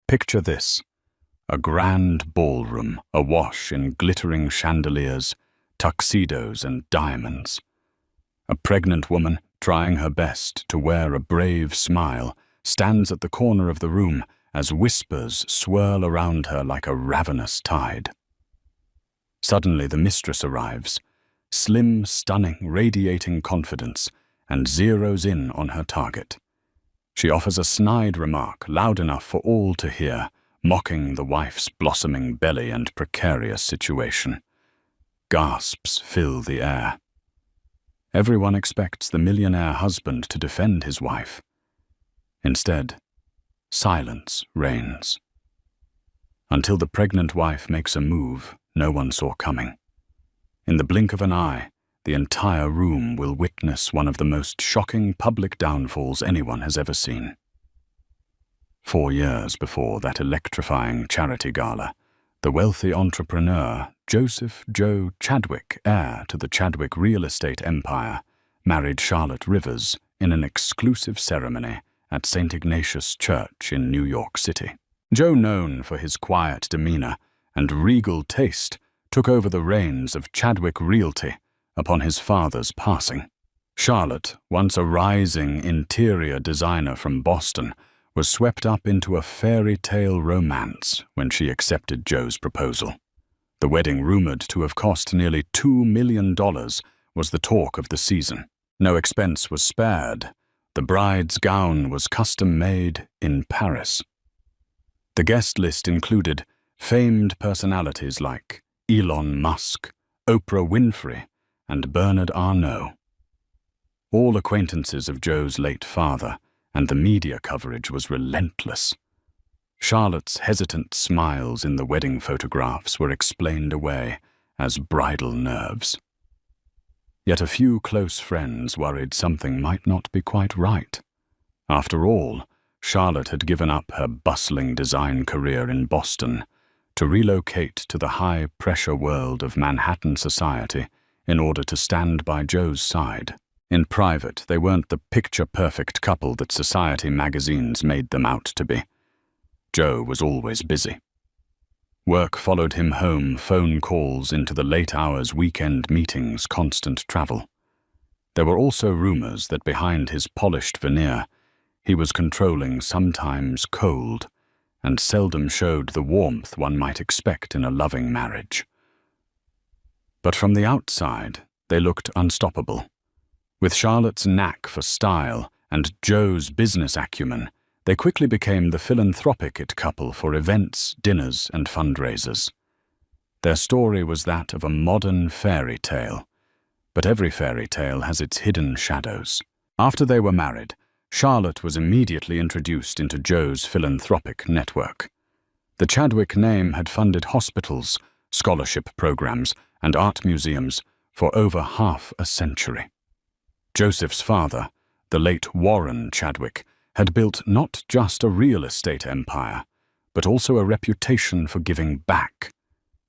Picture this: a grand ballroom awash in glittering chandeliers, tuxedos and diamonds. A pregnant woman, trying her best to wear a brave smile, stands at the corner of the room as whispers swirl around her like a ravenous tide. Suddenly the mistress arrives, slim, stunning, radiating confidence, and zeroes in on her target. She offers a snide remark loud enough for all to hear, mocking the wife's blossoming belly and precarious situation. Gasps fill the air. Everyone expects the millionaire husband to defend his wife. Instead, silence reigns. Until the pregnant wife makes a move no one saw coming. In the blink of an eye, the entire room will witness one of the most shocking public downfalls anyone has ever seen. 4 years before that electrifying charity gala, the wealthy entrepreneur Joseph Joe Chadwick, heir to the Chadwick real estate empire, married Charlotte Rivers in an exclusive ceremony at St. Ignatius Church in New York City. Joe, known for his quiet demeanor and regal taste, took over the reins of Chadwick Realty upon his father's passing. Charlotte, once a rising interior designer from Boston, was swept up into a fairy tale romance when she accepted Joe's proposal. The wedding, rumored to have cost nearly $2 million, was the talk of the season. No expense was spared. The bride's gown was custom-made in Paris. The guest list included famed personalities like Elon Musk, Oprah Winfrey, and Bernard Arnault. All acquaintances of Joe's late father, and the media coverage was relentless. Charlotte's hesitant smiles in the wedding photographs were explained away as bridal nerves. Yet a few close friends worried something might not be quite right. After all, Charlotte had given up her bustling design career in Boston to relocate to the high-pressure world of Manhattan society in order to stand by Joe's side. In private, they weren't the picture-perfect couple that society magazines made them out to be. Joe was always busy. Work followed him home, phone calls into the late hours, weekend meetings, constant travel. There were also rumors that behind his polished veneer, he was controlling, sometimes cold, and seldom showed the warmth one might expect in a loving marriage. But from the outside, they looked unstoppable. With Charlotte's knack for style and Joe's business acumen, they quickly became the philanthropic it couple for events, dinners, and fundraisers. Their story was that of a modern fairy tale, but every fairy tale has its hidden shadows. After they were married, Charlotte was immediately introduced into Joe's philanthropic network. The Chadwick name had funded hospitals, scholarship programs, and art museums for over half a century. Joseph's father, the late Warren Chadwick, had built not just a real estate empire, but also a reputation for giving back.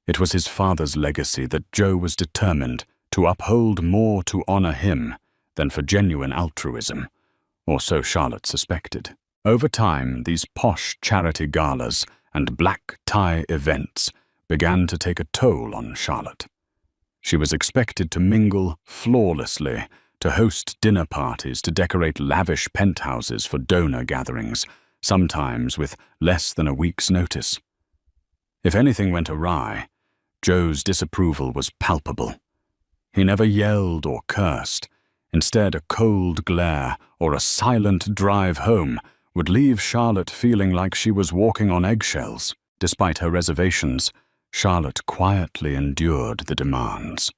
It was his father's legacy that Joe was determined to uphold more to honor him than for genuine altruism, or so Charlotte suspected. Over time, these posh charity galas and black tie events began to take a toll on Charlotte. She was expected to mingle flawlessly, to host dinner parties, to decorate lavish penthouses for donor gatherings, sometimes with less than a week's notice. If anything went awry, Joe's disapproval was palpable. He never yelled or cursed. Instead, a cold glare or a silent drive home would leave Charlotte feeling like she was walking on eggshells. Despite her reservations, Charlotte quietly endured the demands.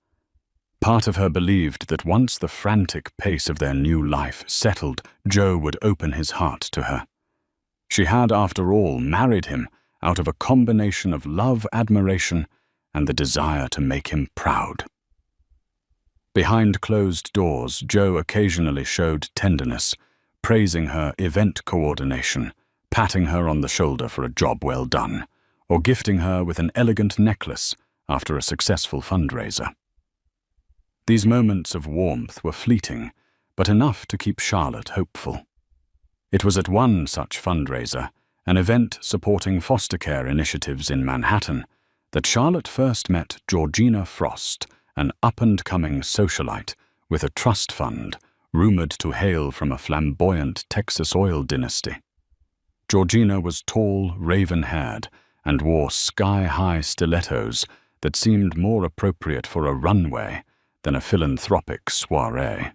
Part of her believed that once the frantic pace of their new life settled, Joe would open his heart to her. She had, after all, married him out of a combination of love, admiration, and the desire to make him proud. Behind closed doors, Joe occasionally showed tenderness, praising her event coordination, patting her on the shoulder for a job well done, or gifting her with an elegant necklace after a successful fundraiser. These moments of warmth were fleeting, but enough to keep Charlotte hopeful. It was at one such fundraiser, an event supporting foster care initiatives in Manhattan, that Charlotte first met Georgina Frost, an up-and-coming socialite with a trust fund rumored to hail from a flamboyant Texas oil dynasty. Georgina was tall, raven-haired, and wore sky-high stilettos that seemed more appropriate for a runway than a philanthropic soiree.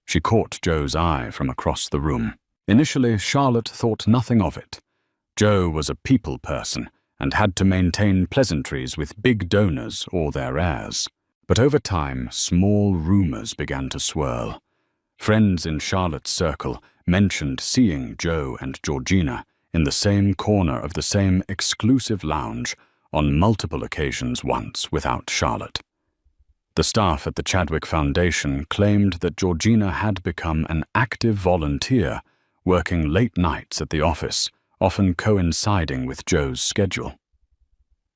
She caught Joe's eye from across the room. Initially, Charlotte thought nothing of it. Joe was a people person and had to maintain pleasantries with big donors or their heirs. But over time, small rumors began to swirl. Friends in Charlotte's circle mentioned seeing Joe and Georgina in the same corner of the same exclusive lounge on multiple occasions once without Charlotte. The staff at the Chadwick Foundation claimed that Georgina had become an active volunteer, working late nights at the office, often coinciding with Joe's schedule.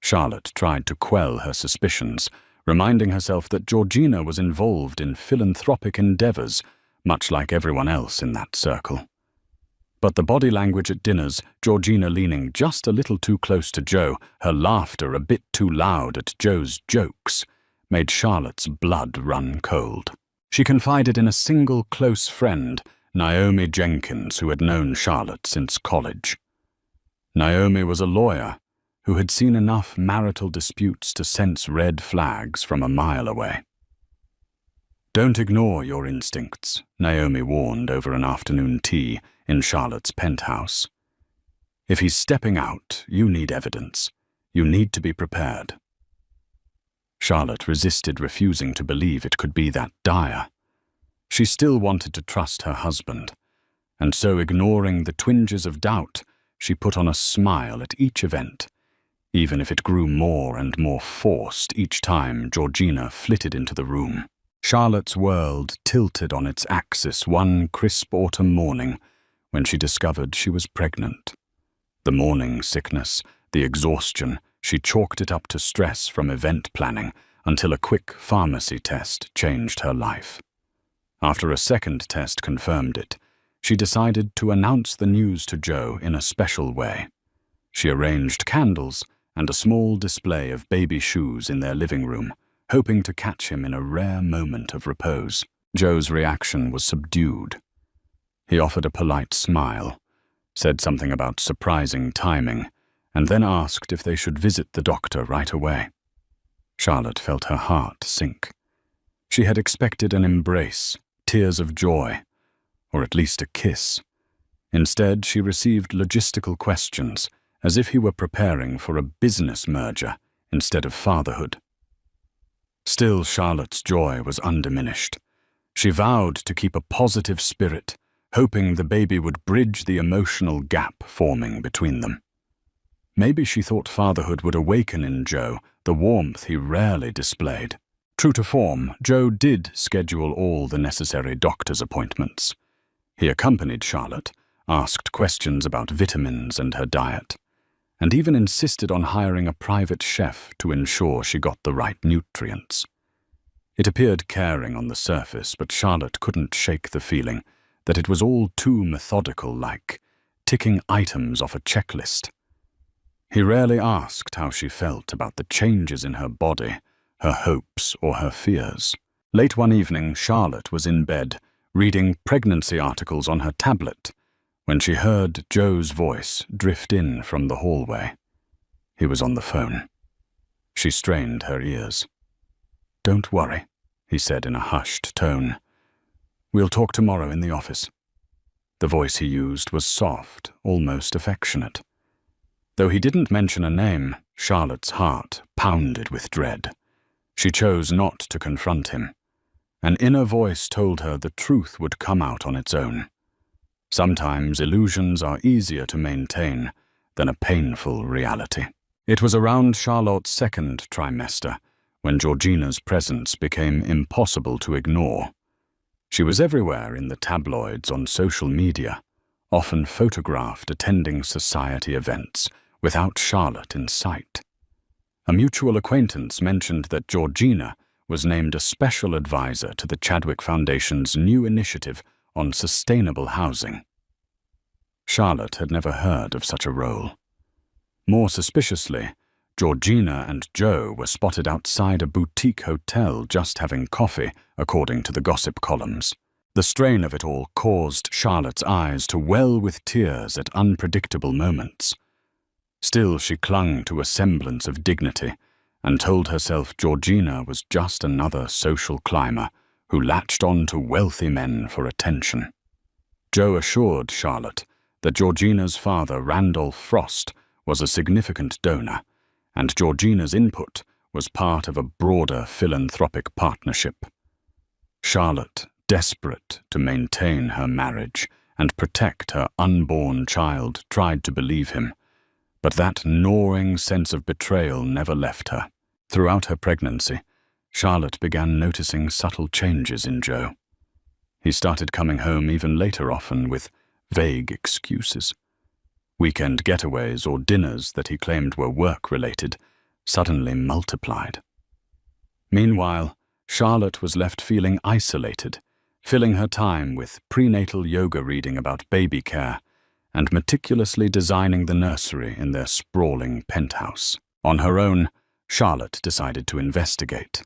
Charlotte tried to quell her suspicions, reminding herself that Georgina was involved in philanthropic endeavors, much like everyone else in that circle. But the body language at dinners, Georgina leaning just a little too close to Joe, her laughter a bit too loud at Joe's jokes, made Charlotte's blood run cold. She confided in a single close friend, Naomi Jenkins, who had known Charlotte since college. Naomi was a lawyer who had seen enough marital disputes to sense red flags from a mile away. "Don't ignore your instincts," Naomi warned over an afternoon tea in Charlotte's penthouse. "If he's stepping out, you need evidence. You need to be prepared." Charlotte resisted refusing to believe it could be that dire. She still wanted to trust her husband, and so ignoring the twinges of doubt, she put on a smile at each event, even if it grew more and more forced each time Georgina flitted into the room. Charlotte's world tilted on its axis one crisp autumn morning when she discovered she was pregnant. The morning sickness, the exhaustion, she chalked it up to stress from event planning until a quick pharmacy test changed her life. After a second test confirmed it, she decided to announce the news to Joe in a special way. She arranged candles and a small display of baby shoes in their living room, hoping to catch him in a rare moment of repose. Joe's reaction was subdued. He offered a polite smile, said something about surprising timing, and then asked if they should visit the doctor right away. Charlotte felt her heart sink. She had expected an embrace, tears of joy, or at least a kiss. Instead, she received logistical questions, as if he were preparing for a business merger instead of fatherhood. Still, Charlotte's joy was undiminished. She vowed to keep a positive spirit, hoping the baby would bridge the emotional gap forming between them. Maybe she thought fatherhood would awaken in Joe the warmth he rarely displayed. True to form, Joe did schedule all the necessary doctor's appointments. He accompanied Charlotte, asked questions about vitamins and her diet, and even insisted on hiring a private chef to ensure she got the right nutrients. It appeared caring on the surface, but Charlotte couldn't shake the feeling that it was all too methodical, like ticking items off a checklist. He rarely asked how she felt about the changes in her body, her hopes or her fears. Late one evening, Charlotte was in bed, reading pregnancy articles on her tablet, when she heard Joe's voice drift in from the hallway. He was on the phone. She strained her ears. "Don't worry," he said in a hushed tone. "We'll talk tomorrow in the office." The voice he used was soft, almost affectionate. Though he didn't mention a name, Charlotte's heart pounded with dread. She chose not to confront him. An inner voice told her the truth would come out on its own. Sometimes illusions are easier to maintain than a painful reality. It was around Charlotte's second trimester when Georgina's presence became impossible to ignore. She was everywhere in the tabloids, on social media, often photographed attending society events without Charlotte in sight. A mutual acquaintance mentioned that Georgina was named a special advisor to the Chadwick Foundation's new initiative on sustainable housing. Charlotte had never heard of such a role. More suspiciously, Georgina and Joe were spotted outside a boutique hotel just having coffee, according to the gossip columns. The strain of it all caused Charlotte's eyes to well with tears at unpredictable moments. Still, she clung to a semblance of dignity and told herself Georgina was just another social climber who latched on to wealthy men for attention. Joe assured Charlotte that Georgina's father, Randolph Frost, was a significant donor, and Georgina's input was part of a broader philanthropic partnership. Charlotte, desperate to maintain her marriage and protect her unborn child, tried to believe him, but that gnawing sense of betrayal never left her. Throughout her pregnancy, Charlotte began noticing subtle changes in Joe. He started coming home even later, often with vague excuses. Weekend getaways or dinners that he claimed were work-related suddenly multiplied. Meanwhile, Charlotte was left feeling isolated, filling her time with prenatal yoga reading about baby care and meticulously designing the nursery in their sprawling penthouse. On her own, Charlotte decided to investigate.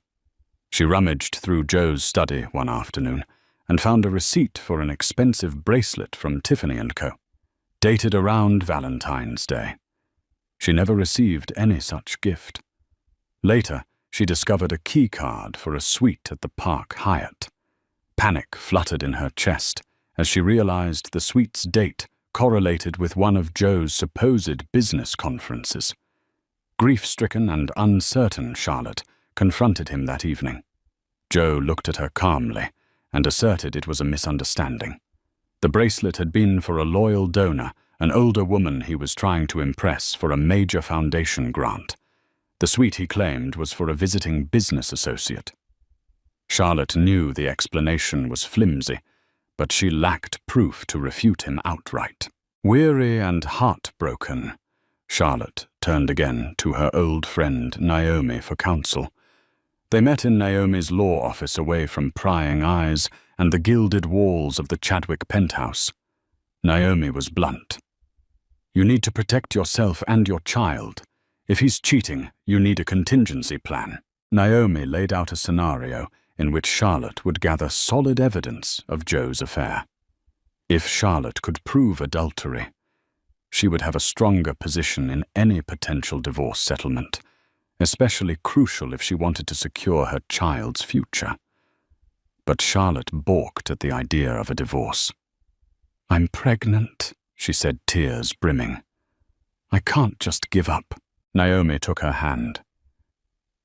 She rummaged through Joe's study one afternoon and found a receipt for an expensive bracelet from Tiffany & Co., dated around Valentine's Day. She never received any such gift. Later, she discovered a key card for a suite at the Park Hyatt. Panic fluttered in her chest as she realized the suite's date correlated with one of Joe's supposed business conferences. Grief-stricken and uncertain, Charlotte confronted him that evening. Joe looked at her calmly and asserted it was a misunderstanding. The bracelet had been for a loyal donor, an older woman he was trying to impress for a major foundation grant. The suite, he claimed, was for a visiting business associate. Charlotte knew the explanation was flimsy, but she lacked proof to refute him outright. Weary and heartbroken, Charlotte turned again to her old friend Naomi for counsel. They met in Naomi's law office away from prying eyes and the gilded walls of the Chadwick penthouse. Naomi was blunt. "You need to protect yourself and your child. If he's cheating, you need a contingency plan." Naomi laid out a scenario in which Charlotte would gather solid evidence of Joe's affair. If Charlotte could prove adultery, she would have a stronger position in any potential divorce settlement, especially crucial if she wanted to secure her child's future. But Charlotte balked at the idea of a divorce. "I'm pregnant," she said, tears brimming. "I can't just give up." Naomi took her hand.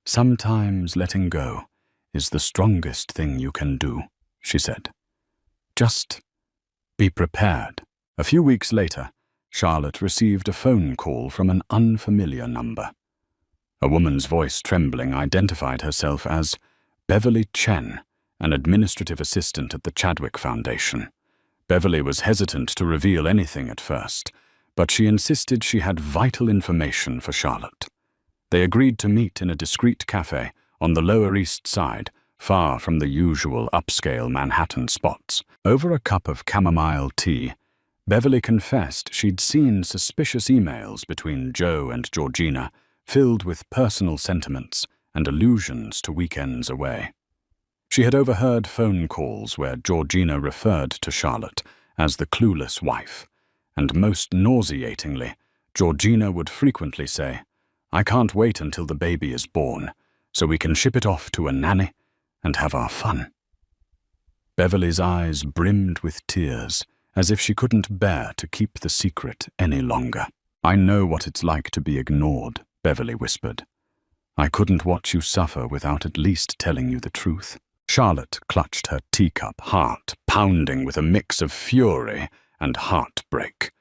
"Sometimes letting go is the strongest thing you can do," she said. "Just be prepared." A few weeks later, Charlotte received a phone call from an unfamiliar number. A woman's voice, trembling, identified herself as Beverly Chen, an administrative assistant at the Chadwick Foundation. Beverly was hesitant to reveal anything at first, but she insisted she had vital information for Charlotte. They agreed to meet in a discreet cafe on the Lower East Side, far from the usual upscale Manhattan spots. Over a cup of chamomile tea, Beverly confessed she'd seen suspicious emails between Joe and Georgina, filled with personal sentiments and allusions to weekends away. She had overheard phone calls where Georgina referred to Charlotte as the clueless wife, and most nauseatingly, Georgina would frequently say, "I can't wait until the baby is born, so we can ship it off to a nanny and have our fun." Beverly's eyes brimmed with tears, as if she couldn't bear to keep the secret any longer. "I know what it's like to be ignored," Beverly whispered. "I couldn't watch you suffer without at least telling you the truth." Charlotte clutched her teacup, heart pounding with a mix of fury and heartbreak.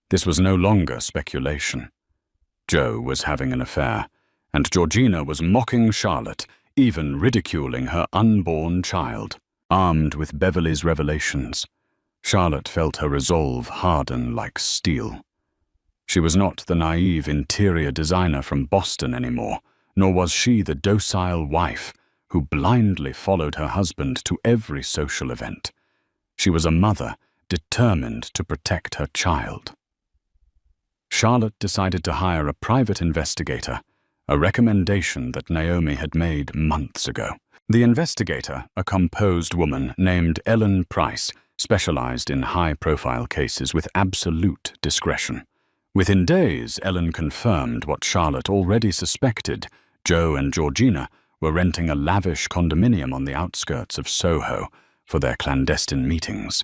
This was no longer speculation. Joe was having an affair, and Georgina was mocking Charlotte, even ridiculing her unborn child. Armed with Beverly's revelations, Charlotte felt her resolve harden like steel. She was not the naive interior designer from Boston anymore, nor was she the docile wife who blindly followed her husband to every social event. She was a mother determined to protect her child. Charlotte decided to hire a private investigator, a recommendation that Naomi had made months ago. The investigator, a composed woman named Ellen Price, specialized in high-profile cases with absolute discretion. Within days, Ellen confirmed what Charlotte already suspected. Joe and Georgina were renting a lavish condominium on the outskirts of Soho for their clandestine meetings.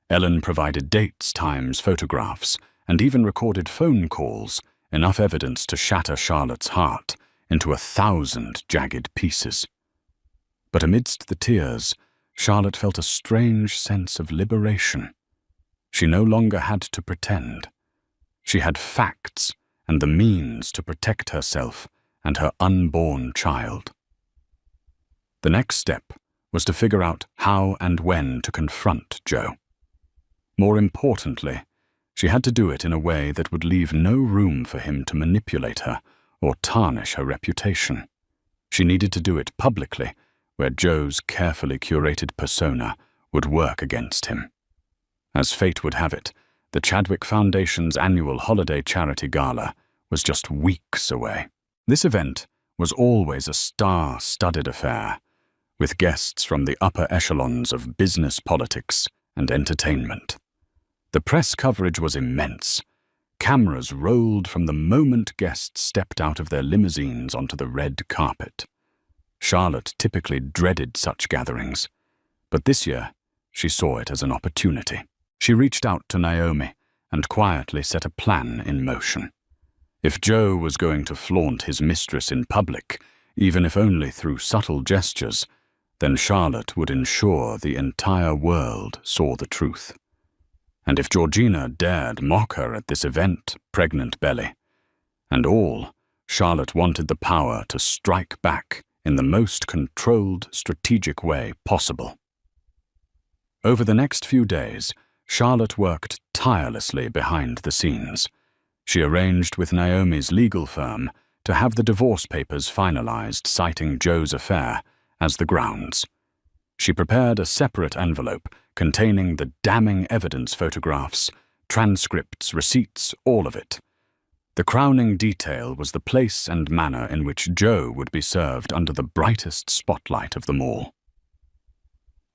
Ellen provided dates, times, photographs, and even recorded phone calls, enough evidence to shatter Charlotte's heart into 1,000 jagged pieces. But amidst the tears, Charlotte felt a strange sense of liberation. She no longer had to pretend. She had facts and the means to protect herself and her unborn child. The next step was to figure out how and when to confront Joe. More importantly, she had to do it in a way that would leave no room for him to manipulate her or tarnish her reputation. She needed to do it publicly, where Joe's carefully curated persona would work against him. As fate would have it, the Chadwick Foundation's annual holiday charity gala was just weeks away. This event was always a star-studded affair, with guests from the upper echelons of business, politics, and entertainment. The press coverage was immense. Cameras rolled from the moment guests stepped out of their limousines onto the red carpet. Charlotte typically dreaded such gatherings, but this year she saw it as an opportunity. She reached out to Naomi and quietly set a plan in motion. If Joe was going to flaunt his mistress in public, even if only through subtle gestures, then Charlotte would ensure the entire world saw the truth. And if Georgina dared mock her at this event, pregnant belly, and all, Charlotte wanted the power to strike back in the most controlled, strategic way possible. Over the next few days, Charlotte worked tirelessly behind the scenes. She arranged with Naomi's legal firm to have the divorce papers finalized, citing Joe's affair as the grounds. She prepared a separate envelope containing the damning evidence, photographs, transcripts, receipts, all of it. The crowning detail was the place and manner in which Joe would be served under the brightest spotlight of them all.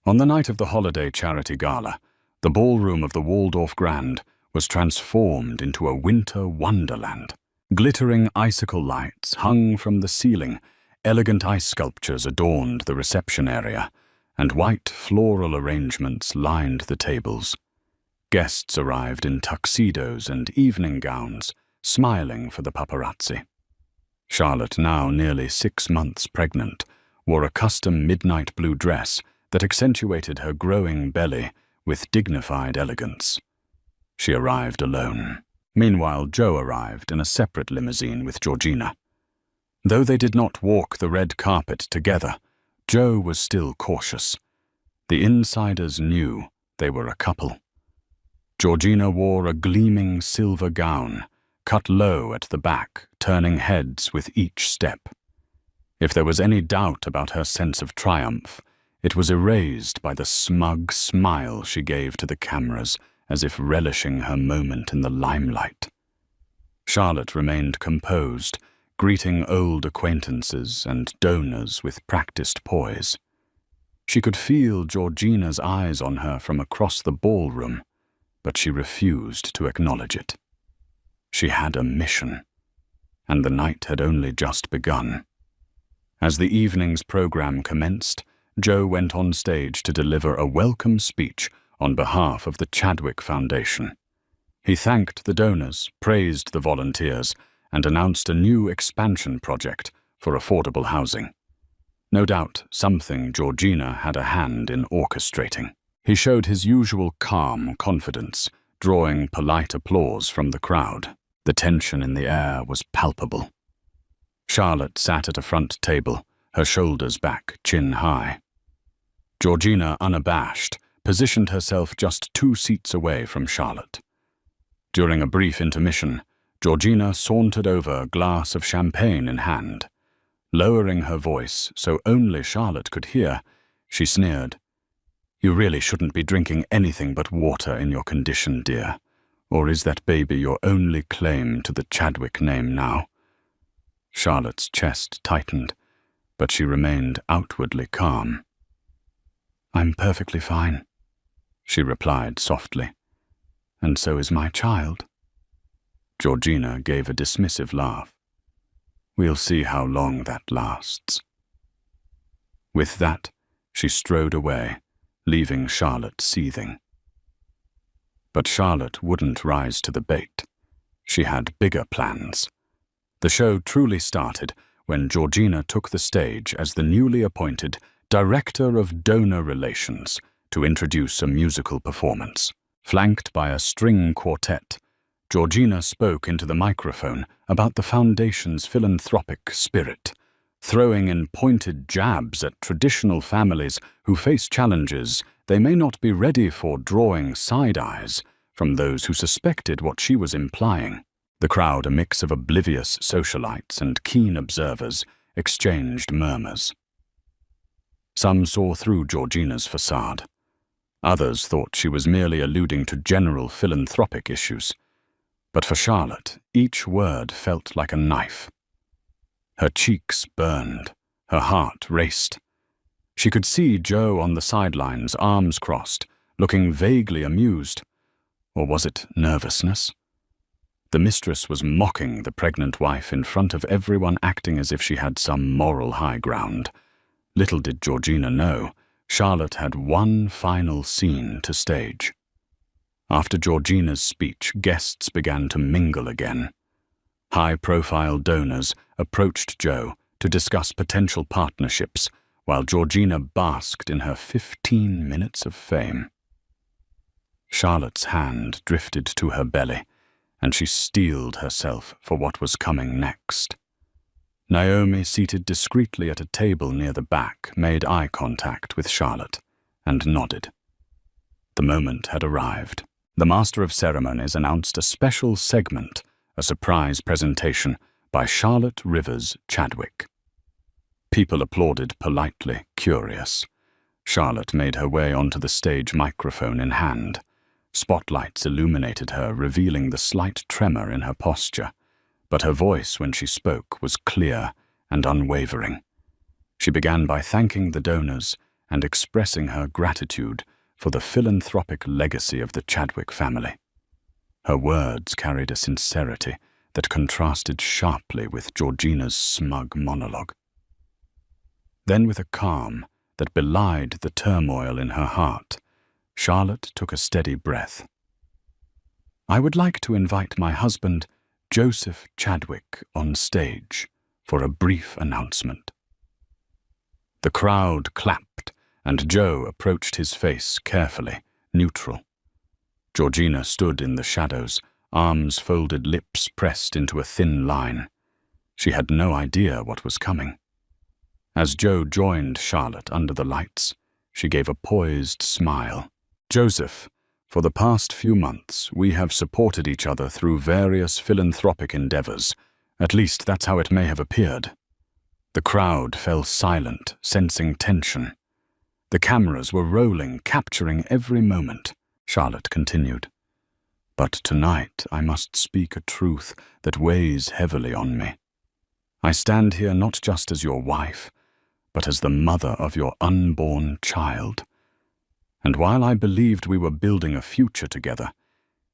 On the night of the holiday charity gala, the ballroom of the Waldorf Grand was transformed into a winter wonderland. Glittering icicle lights hung from the ceiling, elegant ice sculptures adorned the reception area, and white floral arrangements lined the tables. Guests arrived in tuxedos and evening gowns, smiling for the paparazzi. Charlotte, now nearly 6 months pregnant, wore a custom midnight blue dress that accentuated her growing belly with dignified elegance. She arrived alone. Meanwhile, Joe arrived in a separate limousine with Georgina. Though they did not walk the red carpet together, Joe was still cautious. The insiders knew they were a couple. Georgina wore a gleaming silver gown, cut low at the back, turning heads with each step. If there was any doubt about her sense of triumph, it was erased by the smug smile she gave to the cameras, as if relishing her moment in the limelight. Charlotte remained composed, greeting old acquaintances and donors with practiced poise. She could feel Georgina's eyes on her from across the ballroom, but she refused to acknowledge it. She had a mission, and the night had only just begun. As the evening's program commenced, Joe went on stage to deliver a welcome speech on behalf of the Chadwick Foundation. He thanked the donors, praised the volunteers, and announced a new expansion project for affordable housing. No doubt something Georgina had a hand in orchestrating. He showed his usual calm confidence, drawing polite applause from the crowd. The tension in the air was palpable. Charlotte sat at a front table, her shoulders back, chin high. Georgina, unabashed, positioned herself just 2 seats away from Charlotte. During a brief intermission, Georgina sauntered over, a glass of champagne in hand. Lowering her voice so only Charlotte could hear, she sneered, You really shouldn't be drinking anything but water in your condition, dear. Or is that baby your only claim to the Chadwick name now? Charlotte's chest tightened, but she remained outwardly calm. I'm perfectly fine, she replied softly. And so is my child. Georgina gave a dismissive laugh. We'll see how long that lasts. With that, she strode away, leaving Charlotte seething. But Charlotte wouldn't rise to the bait. She had bigger plans. The show truly started when Georgina took the stage as the newly appointed Director of Donor Relations to introduce a musical performance. Flanked by a string quartet, Georgina spoke into the microphone about the Foundation's philanthropic spirit, throwing in pointed jabs at traditional families who face challenges they may not be ready for, drawing side eyes from those who suspected what she was implying. The crowd, a mix of oblivious socialites and keen observers, exchanged murmurs. Some saw through Georgina's facade. Others thought she was merely alluding to general philanthropic issues. But for Charlotte, each word felt like a knife. Her cheeks burned, her heart raced. She could see Joe on the sidelines, arms crossed, looking vaguely amused. Or was it nervousness? The mistress was mocking the pregnant wife in front of everyone, acting as if she had some moral high ground. Little did Georgina know, Charlotte had one final scene to stage. After Georgina's speech, guests began to mingle again. High-profile donors approached Joe to discuss potential partnerships, while Georgina basked in her 15 minutes of fame. Charlotte's hand drifted to her belly, and she steeled herself for what was coming next. Naomi, seated discreetly at a table near the back, made eye contact with Charlotte and nodded. The moment had arrived. The Master of Ceremonies announced a special segment, a surprise presentation by Charlotte Rivers Chadwick. People applauded politely, curious. Charlotte made her way onto the stage, microphone in hand. Spotlights illuminated her, revealing the slight tremor in her posture, but her voice when she spoke was clear and unwavering. She began by thanking the donors and expressing her gratitude for the philanthropic legacy of the Chadwick family. Her words carried a sincerity that contrasted sharply with Georgina's smug monologue. Then, with a calm that belied the turmoil in her heart, Charlotte took a steady breath. I would like to invite my husband, Joseph Chadwick, on stage for a brief announcement. The crowd clapped, and Joe approached his face carefully, neutral. Georgina stood in the shadows, arms folded, lips pressed into a thin line. She had no idea what was coming. As Joe joined Charlotte under the lights, she gave a poised smile. Joseph, for the past few months, we have supported each other through various philanthropic endeavors. At least that's how it may have appeared. The crowd fell silent, sensing tension. The cameras were rolling, capturing every moment. Charlotte continued. But tonight I must speak a truth that weighs heavily on me. I stand here not just as your wife, but as the mother of your unborn child. And while I believed we were building a future together,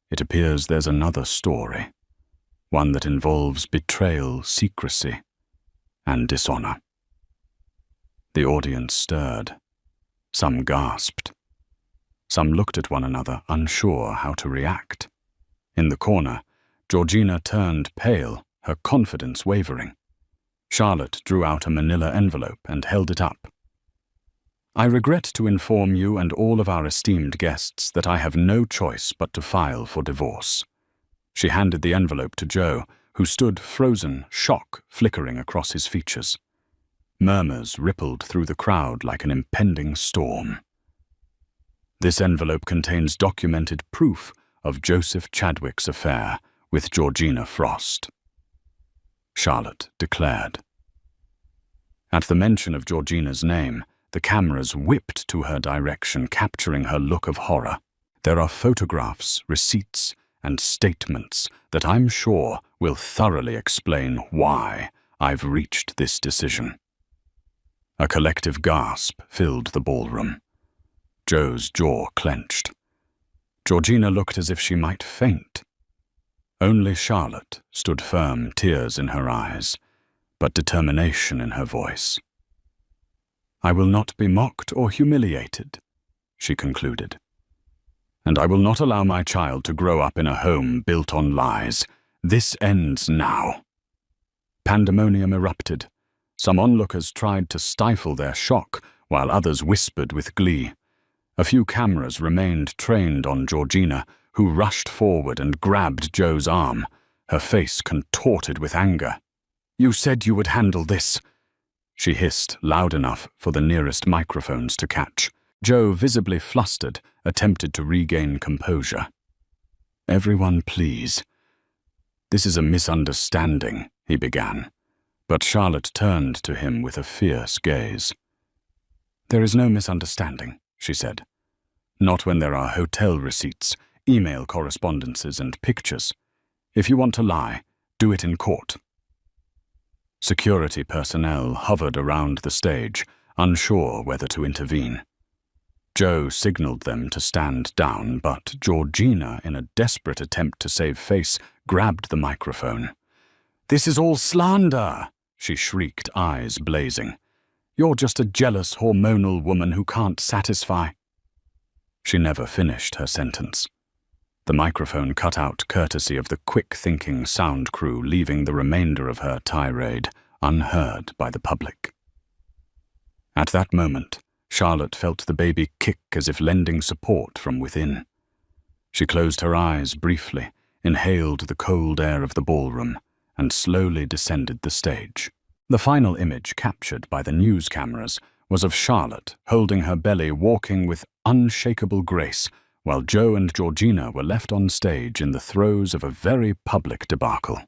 it appears there's another story, one that involves betrayal, secrecy, and dishonor. The audience stirred. Some gasped. Some looked at one another, unsure how to react. In the corner, Georgina turned pale, her confidence wavering. Charlotte drew out a manila envelope and held it up. I regret to inform you and all of our esteemed guests that I have no choice but to file for divorce. She handed the envelope to Joe, who stood frozen, shock flickering across his features. Murmurs rippled through the crowd like an impending storm. This envelope contains documented proof of Joseph Chadwick's affair with Georgina Frost, Charlotte declared. At the mention of Georgina's name, the cameras whipped to her direction, capturing her look of horror. There are photographs, receipts, and statements that I'm sure will thoroughly explain why I've reached this decision. A collective gasp filled the ballroom. Joe's jaw clenched. Georgina looked as if she might faint. Only Charlotte stood firm, tears in her eyes, but determination in her voice. "I will not be mocked or humiliated," she concluded. "And I will not allow my child to grow up in a home built on lies. This ends now." Pandemonium erupted. Some onlookers tried to stifle their shock, while others whispered with glee. A few cameras remained trained on Georgina, who rushed forward and grabbed Joe's arm, her face contorted with anger. "You said you would handle this," she hissed loud enough for the nearest microphones to catch. Joe, visibly flustered, attempted to regain composure. "Everyone, please. This is a misunderstanding," he began, but Charlotte turned to him with a fierce gaze. "There is no misunderstanding," she said. "Not when there are hotel receipts, email correspondences, and pictures. If you want to lie, do it in court." Security personnel hovered around the stage, unsure whether to intervene. Joe signaled them to stand down, but Georgina, in a desperate attempt to save face, grabbed the microphone. "This is all slander!" she shrieked, eyes blazing. "You're just a jealous, hormonal woman who can't satisfy." She never finished her sentence. The microphone cut out courtesy of the quick-thinking sound crew, leaving the remainder of her tirade unheard by the public. At that moment, Charlotte felt the baby kick as if lending support from within. She closed her eyes briefly, inhaled the cold air of the ballroom, and slowly descended the stage. The final image captured by the news cameras was of Charlotte holding her belly, walking with unshakable grace, while Joe and Georgina were left on stage in the throes of a very public debacle.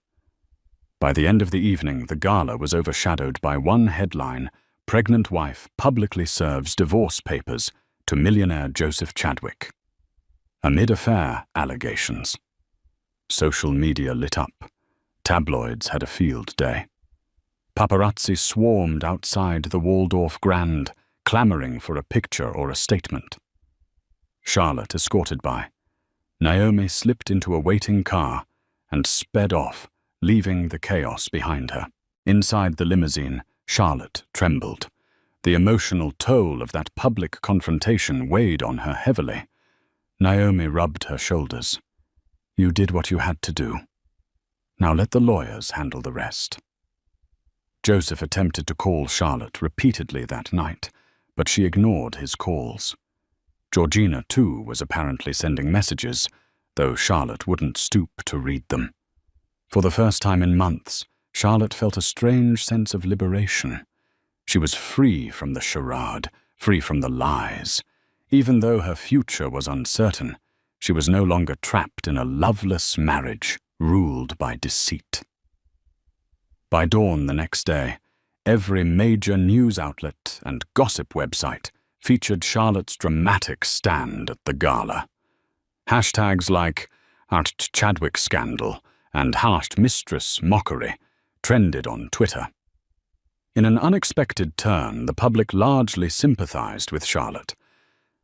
By the end of the evening, the gala was overshadowed by one headline: "Pregnant wife publicly serves divorce papers to millionaire Joseph Chadwick." Amid affair allegations. Social media lit up. Tabloids had a field day. Paparazzi swarmed outside the Waldorf Grand, clamoring for a picture or a statement. Charlotte escorted by. Naomi slipped into a waiting car and sped off, leaving the chaos behind her. Inside the limousine, Charlotte trembled. The emotional toll of that public confrontation weighed on her heavily. Naomi rubbed her shoulders. "You did what you had to do. Now let the lawyers handle the rest." Joseph attempted to call Charlotte repeatedly that night, but she ignored his calls. Georgina, too, was apparently sending messages, though Charlotte wouldn't stoop to read them. For the first time in months, Charlotte felt a strange sense of liberation. She was free from the charade, free from the lies. Even though her future was uncertain, she was no longer trapped in a loveless marriage ruled by deceit. By dawn the next day, every major news outlet and gossip website featured Charlotte's dramatic stand at the gala. Hashtags like #Chadwick Scandal and #Mistress Mockery trended on Twitter. In an unexpected turn, the public largely sympathized with Charlotte.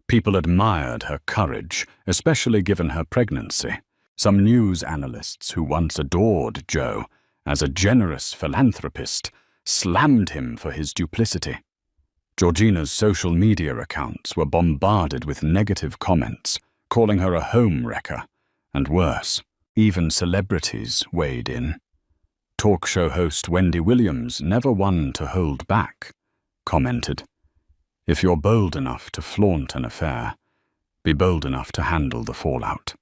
People admired her courage, especially given her pregnancy. Some news analysts who once adored Joe as a generous philanthropist slammed him for his duplicity. Georgina's social media accounts were bombarded with negative comments, calling her a home wrecker, and worse, even celebrities weighed in. Talk show host Wendy Williams, never one to hold back, commented, "If you're bold enough to flaunt an affair, be bold enough to handle the fallout."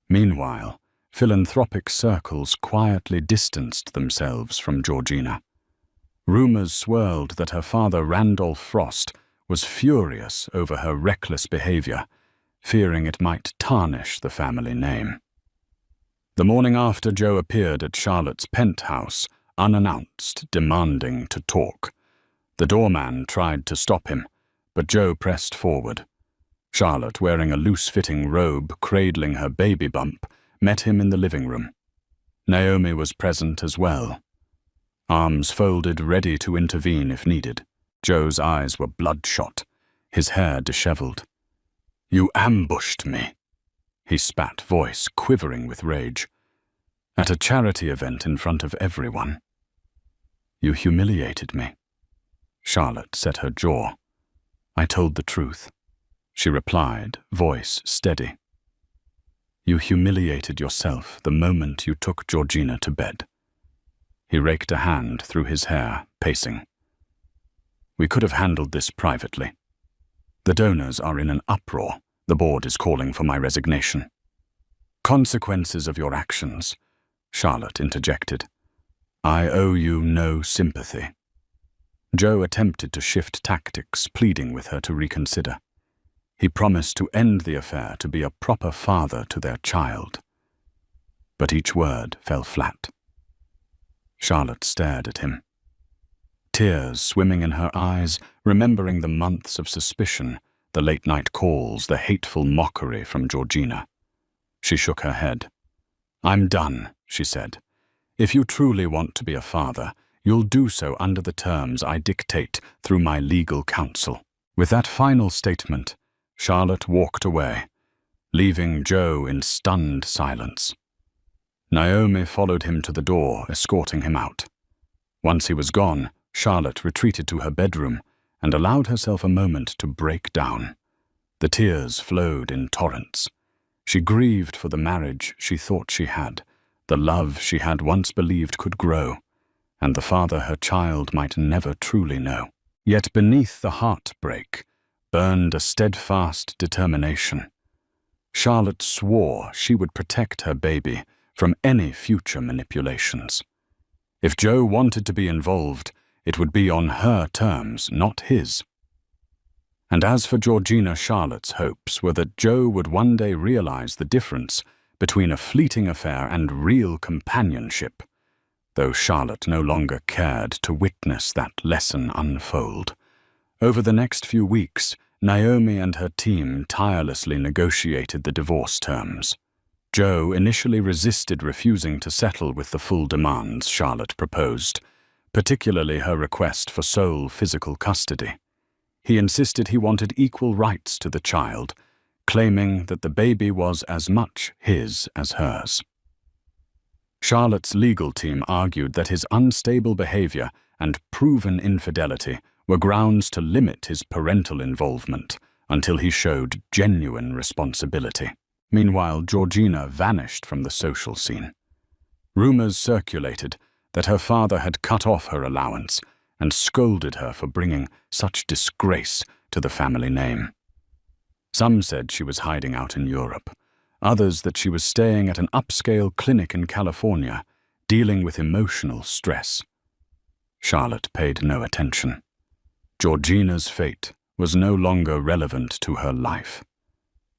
Meanwhile, philanthropic circles quietly distanced themselves from Georgina. Rumors swirled that her father, Randolph Frost, was furious over her reckless behavior, fearing it might tarnish the family name. The morning after, Joe appeared at Charlotte's penthouse, unannounced, demanding to talk. The doorman tried to stop him, but Joe pressed forward. Charlotte, wearing a loose-fitting robe cradling her baby bump, met him in the living room. Naomi was present as well. Arms folded, ready to intervene if needed. Joe's eyes were bloodshot, his hair disheveled. "You ambushed me," he spat, voice quivering with rage. "At a charity event in front of everyone. You humiliated me." Charlotte set her jaw. "I told the truth," she replied, voice steady. "You humiliated yourself the moment you took Georgina to bed." He raked a hand through his hair, pacing. "We could have handled this privately. The donors are in an uproar. The board is calling for my resignation." "Consequences of your actions," Charlotte interjected. "I owe you no sympathy." Joe attempted to shift tactics, pleading with her to reconsider. He promised to end the affair, to be a proper father to their child. But each word fell flat. Charlotte stared at him, tears swimming in her eyes, remembering the months of suspicion, the late-night calls, the hateful mockery from Georgina. She shook her head. "I'm done," she said. "If you truly want to be a father, you'll do so under the terms I dictate through my legal counsel." With that final statement, Charlotte walked away, leaving Joe in stunned silence. Naomi followed him to the door, escorting him out. Once he was gone, Charlotte retreated to her bedroom and allowed herself a moment to break down. The tears flowed in torrents. She grieved for the marriage she thought she had, the love she had once believed could grow, and the father her child might never truly know. Yet beneath the heartbreak burned a steadfast determination. Charlotte swore she would protect her baby from any future manipulations. If Joe wanted to be involved, it would be on her terms, not his. And as for Georgina, Charlotte's hopes were that Joe would one day realize the difference between a fleeting affair and real companionship, though Charlotte no longer cared to witness that lesson unfold. Over the next few weeks, Naomi and her team tirelessly negotiated the divorce terms. Joe initially resisted refusing to settle with the full demands Charlotte proposed, particularly her request for sole physical custody. He insisted he wanted equal rights to the child, claiming that the baby was as much his as hers. Charlotte's legal team argued that his unstable behavior and proven infidelity were grounds to limit his parental involvement until he showed genuine responsibility. Meanwhile, Georgina vanished from the social scene. Rumors circulated that her father had cut off her allowance and scolded her for bringing such disgrace to the family name. Some said she was hiding out in Europe, others that she was staying at an upscale clinic in California, dealing with emotional stress. Charlotte paid no attention. Georgina's fate was no longer relevant to her life.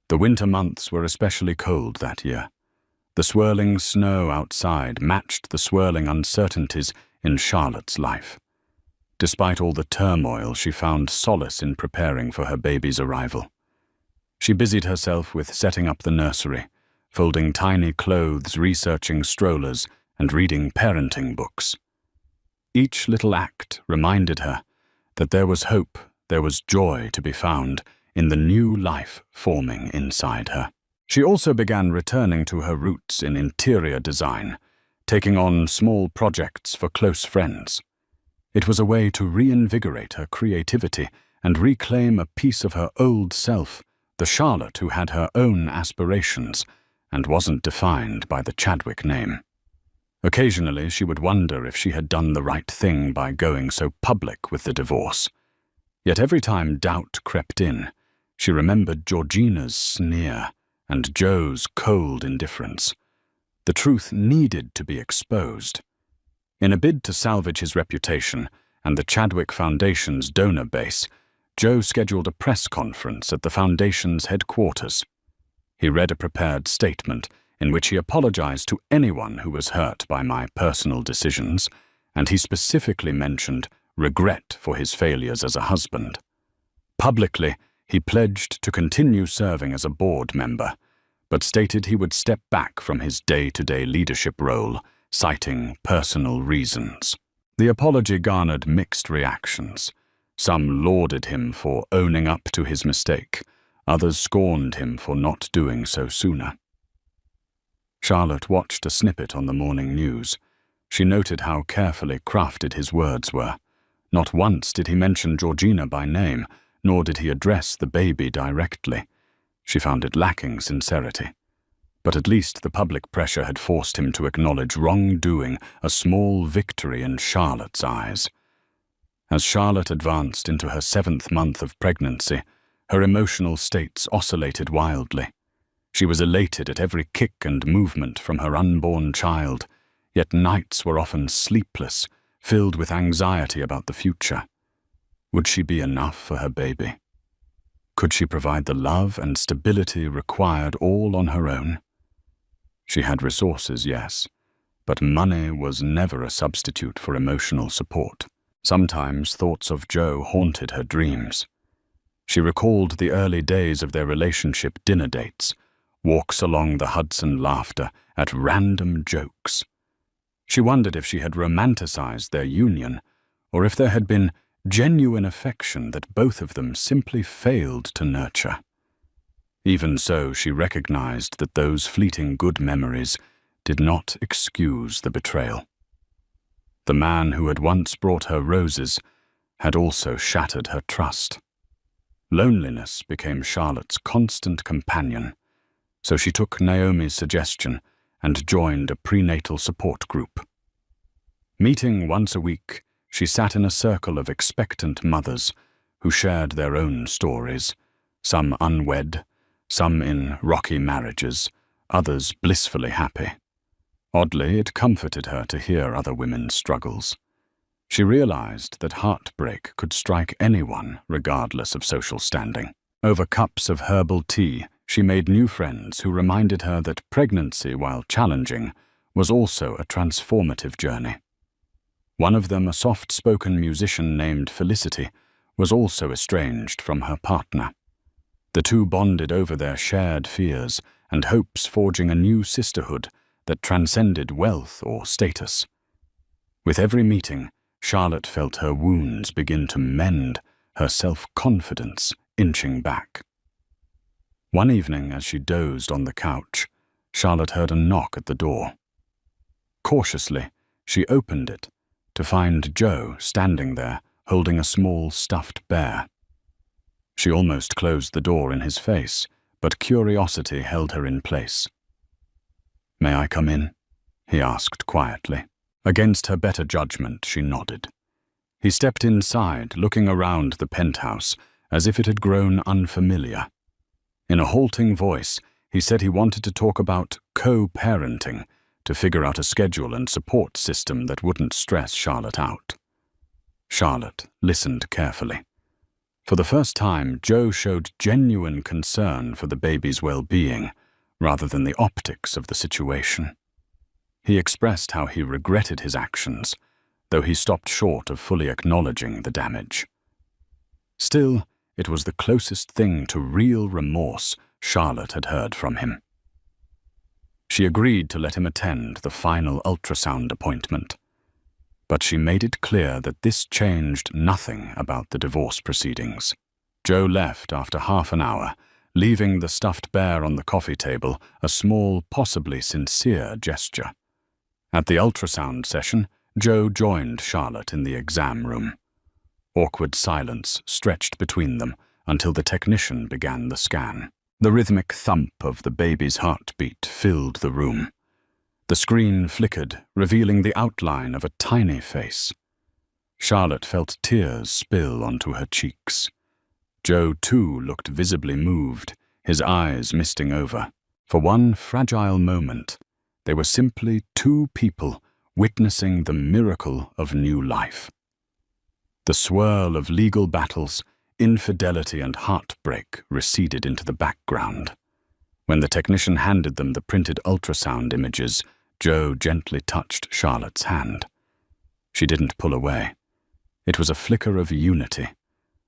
The winter months were especially cold that year. The swirling snow outside matched the swirling uncertainties in Charlotte's life. Despite all the turmoil, she found solace in preparing for her baby's arrival. She busied herself with setting up the nursery, folding tiny clothes, researching strollers, and reading parenting books. Each little act reminded her that there was hope, there was joy to be found in the new life forming inside her. She also began returning to her roots in interior design, taking on small projects for close friends. It was a way to reinvigorate her creativity and reclaim a piece of her old self, the Charlotte who had her own aspirations and wasn't defined by the Chadwick name. Occasionally, she would wonder if she had done the right thing by going so public with the divorce. Yet every time doubt crept in, she remembered Georgina's sneer and Joe's cold indifference. The truth needed to be exposed. In a bid to salvage his reputation and the Chadwick Foundation's donor base, Joe scheduled a press conference at the Foundation's headquarters. He read a prepared statement in which he apologized to anyone who was hurt by my personal decisions, and he specifically mentioned regret for his failures as a husband. Publicly, he pledged to continue serving as a board member, but stated he would step back from his day-to-day leadership role, citing personal reasons. The apology garnered mixed reactions. Some lauded him for owning up to his mistake. Others scorned him for not doing so sooner. Charlotte watched a snippet on the morning news. She noted how carefully crafted his words were. Not once did he mention Georgina by name, nor did he address the baby directly. She found it lacking sincerity. But at least the public pressure had forced him to acknowledge wrongdoing, a small victory in Charlotte's eyes. As Charlotte advanced into her 7th month of pregnancy, her emotional states oscillated wildly. She was elated at every kick and movement from her unborn child, yet nights were often sleepless, filled with anxiety about the future. Would she be enough for her baby? Could she provide the love and stability required all on her own? She had resources, yes, but money was never a substitute for emotional support. Sometimes thoughts of Joe haunted her dreams. She recalled the early days of their relationship dinner dates, walks along the Hudson laughter at random jokes. She wondered if she had romanticized their union, or if there had been genuine affection that both of them simply failed to nurture. Even so, she recognized that those fleeting good memories did not excuse the betrayal. The man who had once brought her roses had also shattered her trust. Loneliness became Charlotte's constant companion, so she took Naomi's suggestion and joined a prenatal support group. Meeting once a week, she sat in a circle of expectant mothers who shared their own stories, some unwed, some in rocky marriages, others blissfully happy. Oddly, it comforted her to hear other women's struggles. She realized that heartbreak could strike anyone, regardless of social standing. Over cups of herbal tea, she made new friends who reminded her that pregnancy, while challenging, was also a transformative journey. One of them, a soft-spoken musician named Felicity, was also estranged from her partner. The two bonded over their shared fears and hopes, forging a new sisterhood that transcended wealth or status. With every meeting, Charlotte felt her wounds begin to mend, her self-confidence inching back. One evening, as she dozed on the couch, Charlotte heard a knock at the door. Cautiously, she opened it to find Joe standing there, holding a small stuffed bear. She almost closed the door in his face, but curiosity held her in place. "May I come in?" he asked quietly. Against her better judgment, she nodded. He stepped inside, looking around the penthouse as if it had grown unfamiliar. In a halting voice, he said he wanted to talk about co-parenting, to figure out a schedule and support system that wouldn't stress Charlotte out. Charlotte listened carefully. For the first time, Joe showed genuine concern for the baby's well-being, rather than the optics of the situation. He expressed how he regretted his actions, though he stopped short of fully acknowledging the damage. Still, it was the closest thing to real remorse Charlotte had heard from him. She agreed to let him attend the final ultrasound appointment, but she made it clear that this changed nothing about the divorce proceedings. Joe left after half an hour, leaving the stuffed bear on the coffee table, a small, possibly sincere gesture. At the ultrasound session, Joe joined Charlotte in the exam room. Awkward silence stretched between them until the technician began the scan. The rhythmic thump of the baby's heartbeat filled the room. The screen flickered, revealing the outline of a tiny face. Charlotte felt tears spill onto her cheeks. Joe, too, looked visibly moved, his eyes misting over. For one fragile moment, they were simply two people witnessing the miracle of new life. The swirl of legal battles, infidelity, and heartbreak receded into the background. When the technician handed them the printed ultrasound images, Joe gently touched Charlotte's hand. She didn't pull away. It was a flicker of unity,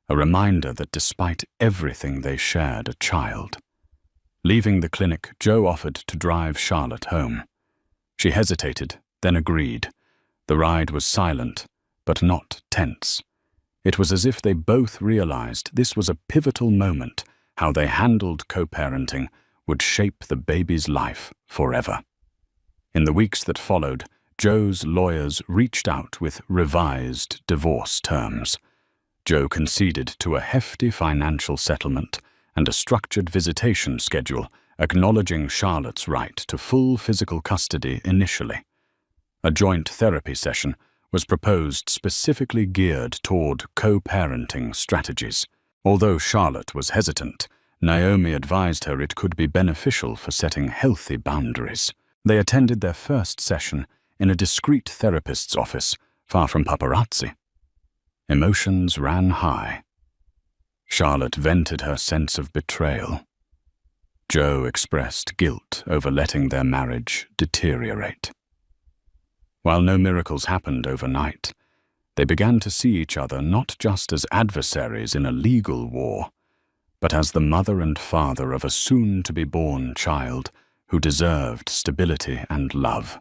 a reminder that despite everything they shared a child. Leaving the clinic, Joe offered to drive Charlotte home. She hesitated, then agreed. The ride was silent, but not tense. It was as if they both realized this was a pivotal moment. How they handled co-parenting would shape the baby's life forever. In the weeks that followed, Joe's lawyers reached out with revised divorce terms. Joe conceded to a hefty financial settlement and a structured visitation schedule, acknowledging Charlotte's right to full physical custody initially. A joint therapy session was proposed specifically geared toward co-parenting strategies. Although Charlotte was hesitant, Naomi advised her it could be beneficial for setting healthy boundaries. They attended their first session in a discreet therapist's office, far from paparazzi. Emotions ran high. Charlotte vented her sense of betrayal. Joe expressed guilt over letting their marriage deteriorate. While no miracles happened overnight, they began to see each other not just as adversaries in a legal war, but as the mother and father of a soon-to-be-born child who deserved stability and love.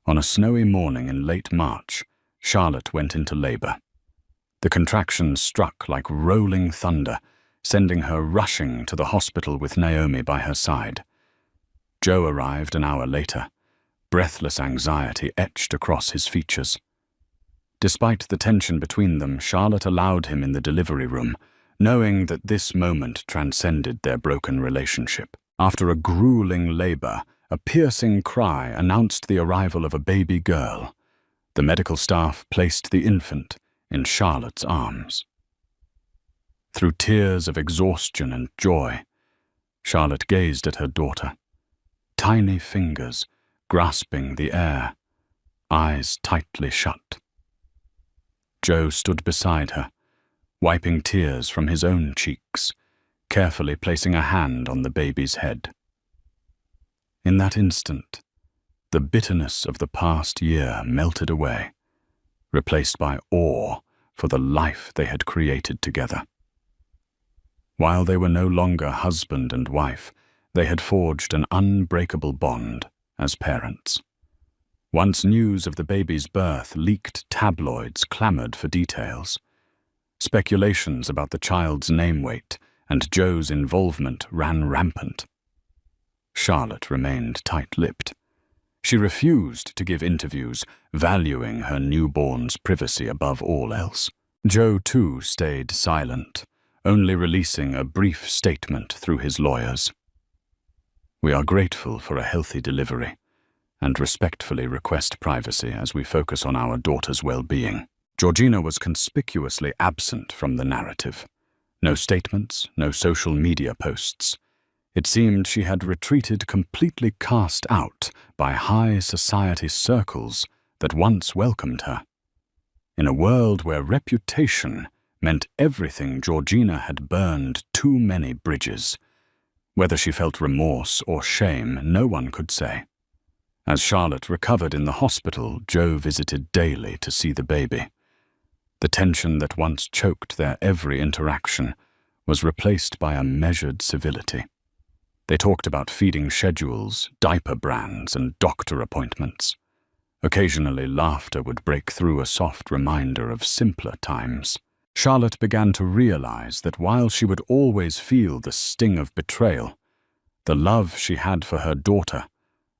On a snowy morning in late March, Charlotte went into labor. The contractions struck like rolling thunder, sending her rushing to the hospital with Naomi by her side. Joe arrived an hour later. Breathless anxiety etched across his features. Despite the tension between them, Charlotte allowed him in the delivery room, knowing that this moment transcended their broken relationship. After a grueling labor, a piercing cry announced the arrival of a baby girl. The medical staff placed the infant in Charlotte's arms. Through tears of exhaustion and joy, Charlotte gazed at her daughter. Tiny fingers grasping the air, eyes tightly shut. Joe stood beside her, wiping tears from his own cheeks, carefully placing a hand on the baby's head. In that instant, the bitterness of the past year melted away, replaced by awe for the life they had created together. While they were no longer husband and wife, they had forged an unbreakable bond as parents. Once news of the baby's birth leaked, tabloids clamored for details. Speculations about the child's name weight and Joe's involvement ran rampant. Charlotte remained tight-lipped. She refused to give interviews, valuing her newborn's privacy above all else. Joe, too, stayed silent, only releasing a brief statement through his lawyers. We are grateful for a healthy delivery and respectfully request privacy as we focus on our daughter's well-being. Georgina was conspicuously absent from the narrative. No statements, no social media posts. It seemed she had retreated, completely cast out by high society circles that once welcomed her. In a world where reputation meant everything, Georgina had burned too many bridges. Whether she felt remorse or shame, no one could say. As Charlotte recovered in the hospital, Joe visited daily to see the baby. The tension that once choked their every interaction was replaced by a measured civility. They talked about feeding schedules, diaper brands, and doctor appointments. Occasionally, laughter would break through a soft reminder of simpler times. Charlotte began to realize that while she would always feel the sting of betrayal, the love she had for her daughter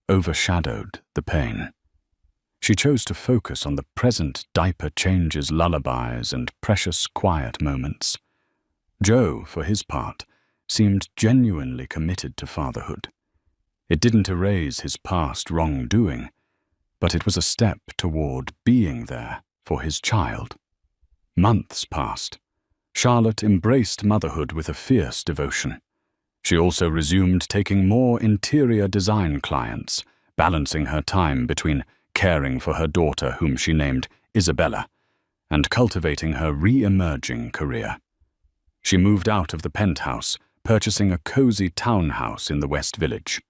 overshadowed the pain. She chose to focus on the present diaper changes, lullabies, and precious quiet moments. Joe, for his part, seemed genuinely committed to fatherhood. It didn't erase his past wrongdoing, but it was a step toward being there for his child. Months passed. Charlotte embraced motherhood with a fierce devotion. She also resumed taking more interior design clients, balancing her time between caring for her daughter, whom she named Isabella, and cultivating her re-emerging career. She moved out of the penthouse, purchasing a cozy townhouse in the West Village.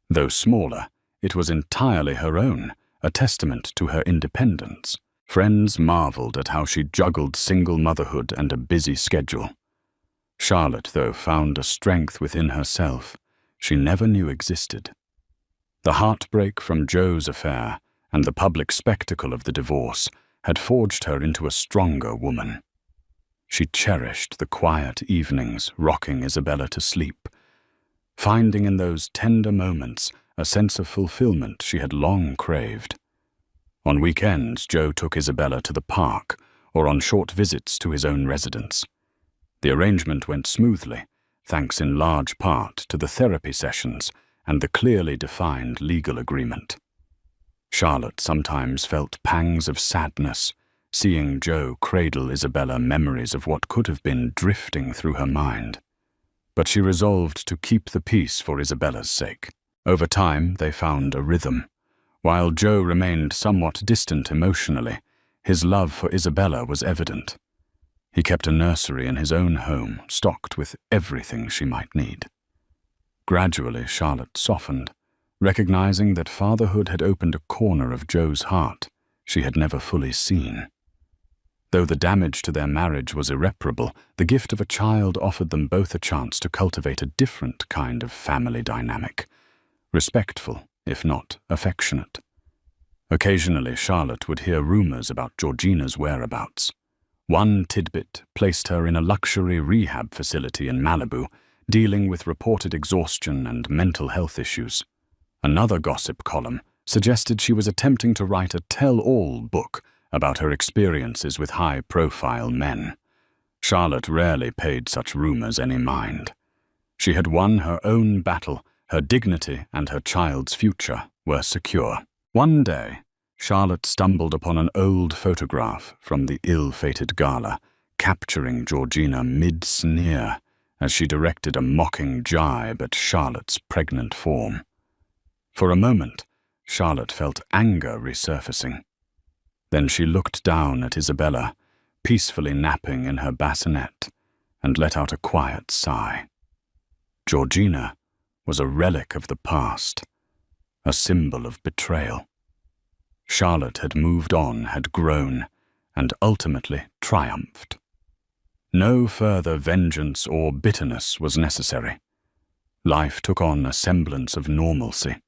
Though smaller, it was entirely her own, a testament to her independence. Friends marveled at how she juggled single motherhood and a busy schedule. Charlotte, though, found a strength within herself she never knew existed. The heartbreak from Joe's affair and the public spectacle of the divorce had forged her into a stronger woman. She cherished the quiet evenings rocking Isabella to sleep, finding in those tender moments a sense of fulfillment she had long craved. On weekends, Joe took Isabella to the park or on short visits to his own residence. The arrangement went smoothly, thanks in large part to the therapy sessions and the clearly defined legal agreement. Charlotte sometimes felt pangs of sadness, seeing Joe cradle Isabella memories of what could have been drifting through her mind. But she resolved to keep the peace for Isabella's sake. Over time, they found a rhythm. While Joe remained somewhat distant emotionally, his love for Isabella was evident. He kept a nursery in his own home, stocked with everything she might need. Gradually, Charlotte softened, recognizing that fatherhood had opened a corner of Joe's heart she had never fully seen. Though the damage to their marriage was irreparable, the gift of a child offered them both a chance to cultivate a different kind of family dynamic, respectful, if not affectionate. Occasionally, Charlotte would hear rumors about Georgina's whereabouts. One tidbit placed her in a luxury rehab facility in Malibu, dealing with reported exhaustion and mental health issues. Another gossip column suggested she was attempting to write a tell-all book about her experiences with high-profile men. Charlotte rarely paid such rumors any mind. She had won her own battle, her dignity and her child's future were secure. One day, Charlotte stumbled upon an old photograph from the ill-fated Gala, capturing Georgina mid-sneer as she directed a mocking jibe at Charlotte's pregnant form. For a moment, Charlotte felt anger resurfacing. Then she looked down at Isabella, peacefully napping in her bassinet, and let out a quiet sigh. Georgina was a relic of the past, a symbol of betrayal. Charlotte had moved on, had grown, and ultimately triumphed. No further vengeance or bitterness was necessary. Life took on a semblance of normalcy.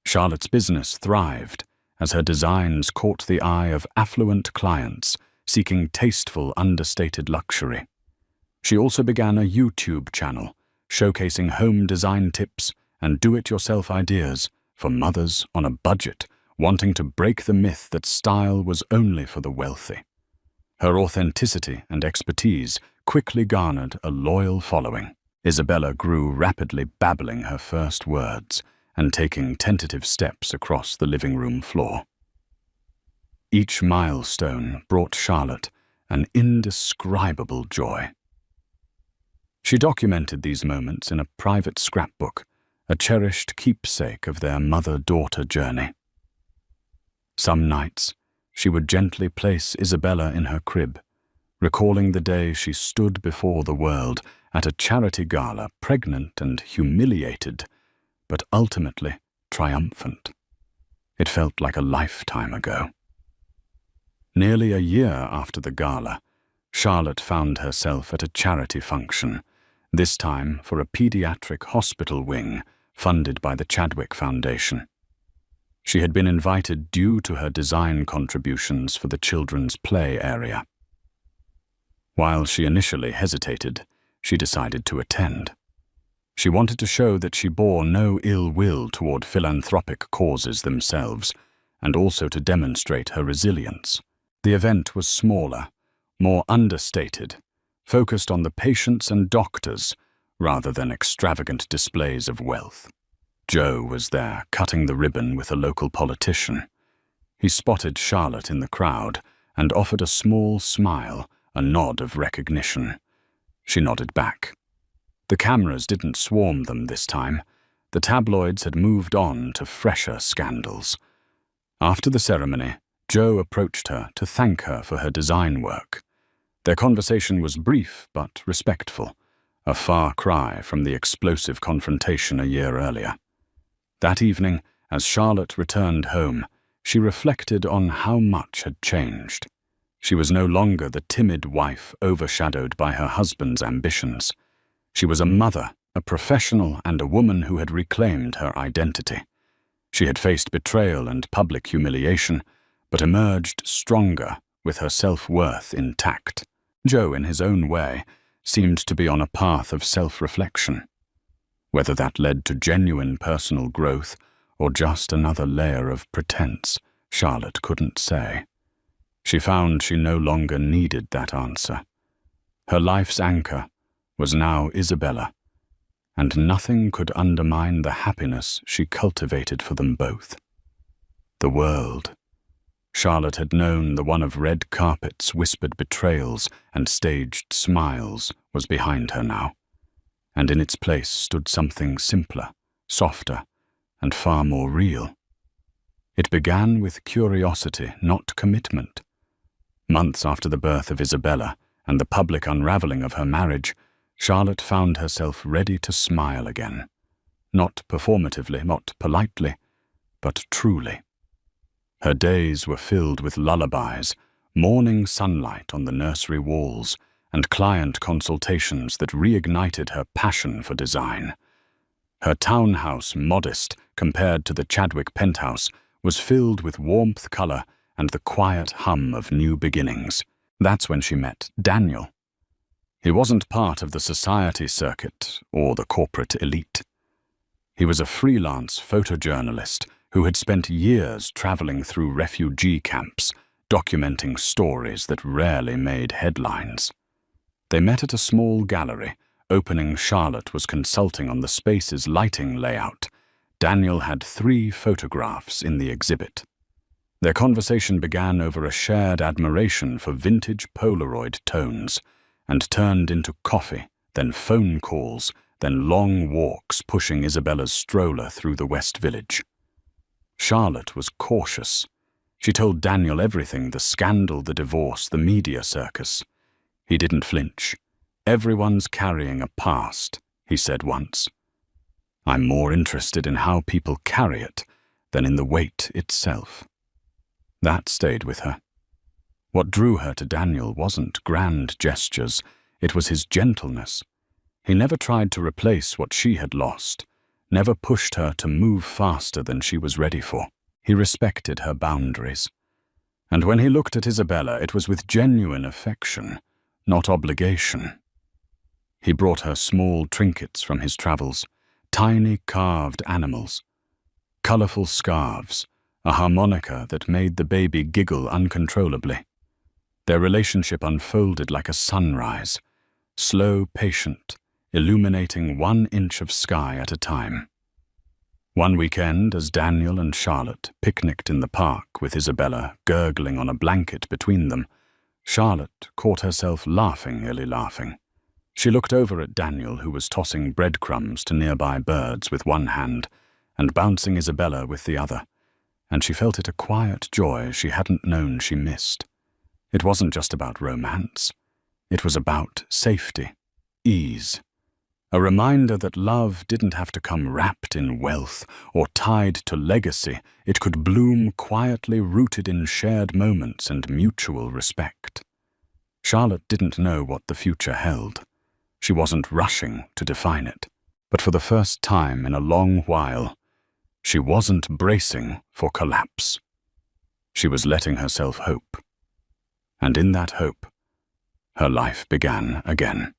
Charlotte's business thrived as her designs caught the eye of affluent clients seeking tasteful, understated luxury. She also began a YouTube channel showcasing home design tips and do-it-yourself ideas for mothers on a budget wanting to break the myth that style was only for the wealthy. Her authenticity and expertise quickly garnered a loyal following. Isabella grew rapidly, babbling her first words and taking tentative steps across the living room floor. Each milestone brought Charlotte an indescribable joy. She documented these moments in a private scrapbook, a cherished keepsake of their mother-daughter journey. Some nights, she would gently place Isabella in her crib, recalling the day she stood before the world at a charity gala, pregnant and humiliated, but ultimately triumphant. It felt like a lifetime ago. Nearly a year after the gala, Charlotte found herself at a charity function, this time for a pediatric hospital wing funded by the Chadwick Foundation. She had been invited due to her design contributions for the children's play area. While she initially hesitated, she decided to attend. She wanted to show that she bore no ill will toward philanthropic causes themselves, and also to demonstrate her resilience. The event was smaller, more understated, focused on the patients and doctors rather than extravagant displays of wealth. Joe was there, cutting the ribbon with a local politician. He spotted Charlotte in the crowd and offered a small smile, a nod of recognition. She nodded back. The cameras didn't swarm them this time. The tabloids had moved on to fresher scandals. After the ceremony, Joe approached her to thank her for her design work. Their conversation was brief but respectful, a far cry from the explosive confrontation a year earlier. That evening, as Charlotte returned home, she reflected on how much had changed. She was no longer the timid wife overshadowed by her husband's ambitions. She was a mother, a professional, and a woman who had reclaimed her identity. She had faced betrayal and public humiliation, but emerged stronger, with her self-worth intact. Joe, in his own way, seemed to be on a path of self-reflection. Whether that led to genuine personal growth or just another layer of pretense, Charlotte couldn't say. She found she no longer needed that answer. Her life's anchor was now Isabella, and nothing could undermine the happiness she cultivated for them both. The world. Charlotte had known the one of red carpets, whispered betrayals, and staged smiles was behind her now, and in its place stood something simpler, softer, and far more real. It began with curiosity, not commitment. Months after the birth of Isabella and the public unraveling of her marriage, Charlotte found herself ready to smile again. Not performatively, not politely, but truly. Her days were filled with lullabies, morning sunlight on the nursery walls, and client consultations that reignited her passion for design. Her townhouse, modest compared to the Chadwick penthouse, was filled with warmth, color, and the quiet hum of new beginnings. That's when she met Daniel. He wasn't part of the society circuit or the corporate elite. He was a freelance photojournalist who had spent years traveling through refugee camps, documenting stories that rarely made headlines. They met at a small gallery. Opening Charlotte was consulting on the space's lighting layout. Daniel had 3 photographs in the exhibit. Their conversation began over a shared admiration for vintage Polaroid tones, and turned into coffee, then phone calls, then long walks pushing Isabella's stroller through the West Village. Charlotte was cautious. She told Daniel everything: the scandal, the divorce, the media circus. He didn't flinch. "Everyone's carrying a past," he said once. "I'm more interested in how people carry it than in the weight itself." That stayed with her. What drew her to Daniel wasn't grand gestures, it was his gentleness. He never tried to replace what she had lost, never pushed her to move faster than she was ready for. He respected her boundaries. And when he looked at Isabella, it was with genuine affection, not obligation. He brought her small trinkets from his travels, tiny carved animals, colorful scarves, a harmonica that made the baby giggle uncontrollably. Their relationship unfolded like a sunrise, slow, patient, illuminating 1 inch of sky at a time. One weekend, as Daniel and Charlotte picnicked in the park with Isabella gurgling on a blanket between them, Charlotte caught herself laughing. She looked over at Daniel, who was tossing breadcrumbs to nearby birds with one hand and bouncing Isabella with the other, and she felt it a quiet joy she hadn't known she missed. It wasn't just about romance. It was about safety, ease, a reminder that love didn't have to come wrapped in wealth or tied to legacy. It could bloom quietly, rooted in shared moments and mutual respect. Charlotte didn't know what the future held. She wasn't rushing to define it. But for the first time in a long while, she wasn't bracing for collapse. She was letting herself hope. And in that hope, her life began again.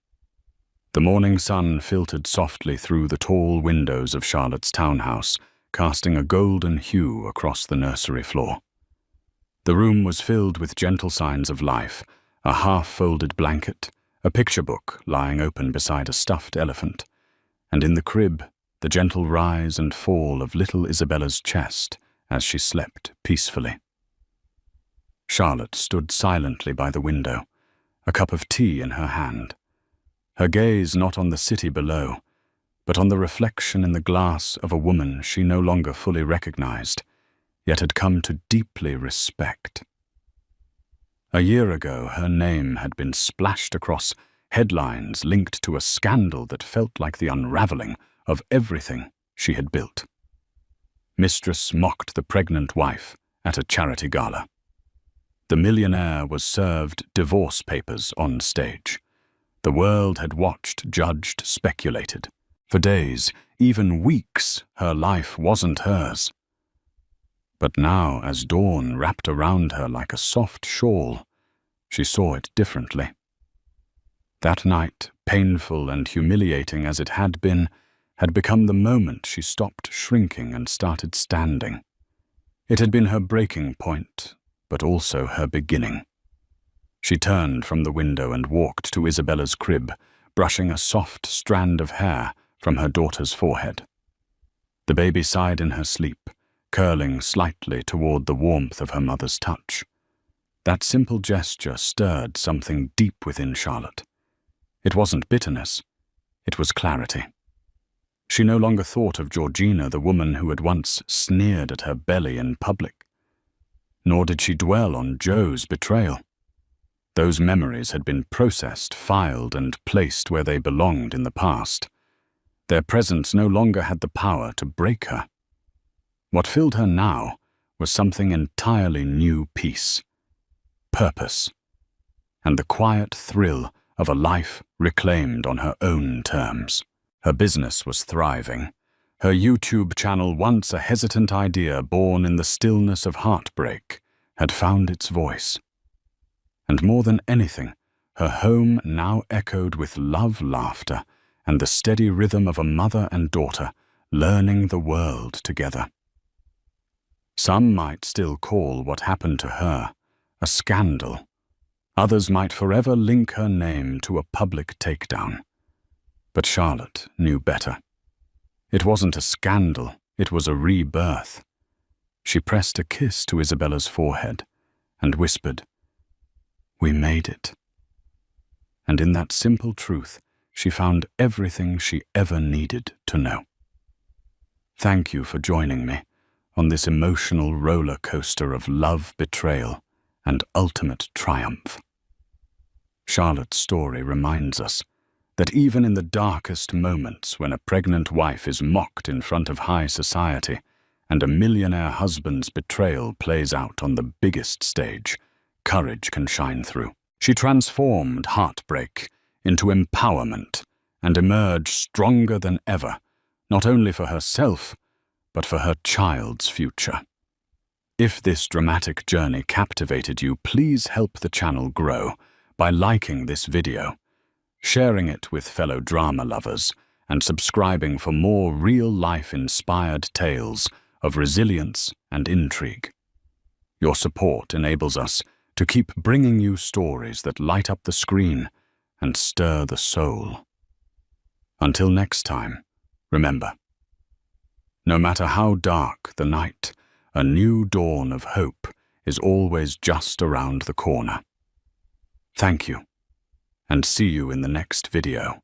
The morning sun filtered softly through the tall windows of Charlotte's townhouse, casting a golden hue across the nursery floor. The room was filled with gentle signs of life: a half-folded blanket, a picture book lying open beside a stuffed elephant, and in the crib, the gentle rise and fall of little Isabella's chest as she slept peacefully. Charlotte stood silently by the window, a cup of tea in her hand, her gaze not on the city below, but on the reflection in the glass of a woman she no longer fully recognized, yet had come to deeply respect. A year ago, her name had been splashed across headlines linked to a scandal that felt like the unraveling of everything she had built. Mistress mocked the pregnant wife at a charity gala. The millionaire was served divorce papers on stage. The world had watched, judged, speculated. For days, even weeks, her life wasn't hers. But now, as dawn wrapped around her like a soft shawl, she saw it differently. That night, painful and humiliating as it had become the moment she stopped shrinking and started standing. It had been her breaking point, but also her beginning. She turned from the window and walked to Isabella's crib, brushing a soft strand of hair from her daughter's forehead. The baby sighed in her sleep, curling slightly toward the warmth of her mother's touch. That simple gesture stirred something deep within Charlotte. It wasn't bitterness, it was clarity. She no longer thought of Georgina, the woman who had once sneered at her belly in public. Nor did she dwell on Joe's betrayal. Those memories had been processed, filed, and placed where they belonged in the past. Their presence no longer had the power to break her. What filled her now was something entirely new: peace, purpose, and the quiet thrill of a life reclaimed on her own terms. Her business was thriving. Her YouTube channel, once a hesitant idea born in the stillness of heartbreak, had found its voice. And more than anything, her home now echoed with love, laughter, and the steady rhythm of a mother and daughter learning the world together. Some might still call what happened to her a scandal. Others might forever link her name to a public takedown. But Charlotte knew better. It wasn't a scandal, it was a rebirth. She pressed a kiss to Isabella's forehead and whispered, "We made it." And in that simple truth, she found everything she ever needed to know. Thank you for joining me on this emotional roller coaster of love, betrayal, and ultimate triumph. Charlotte's story reminds us that even in the darkest moments, when a pregnant wife is mocked in front of high society and a millionaire husband's betrayal plays out on the biggest stage, courage can shine through. She transformed heartbreak into empowerment and emerged stronger than ever, not only for herself, but for her child's future. If this dramatic journey captivated you, please help the channel grow by liking this video, sharing it with fellow drama lovers, and subscribing for more real-life-inspired tales of resilience and intrigue. Your support enables us to keep bringing you stories that light up the screen and stir the soul. Until next time, remember, no matter how dark the night, a new dawn of hope is always just around the corner. Thank you, and see you in the next video.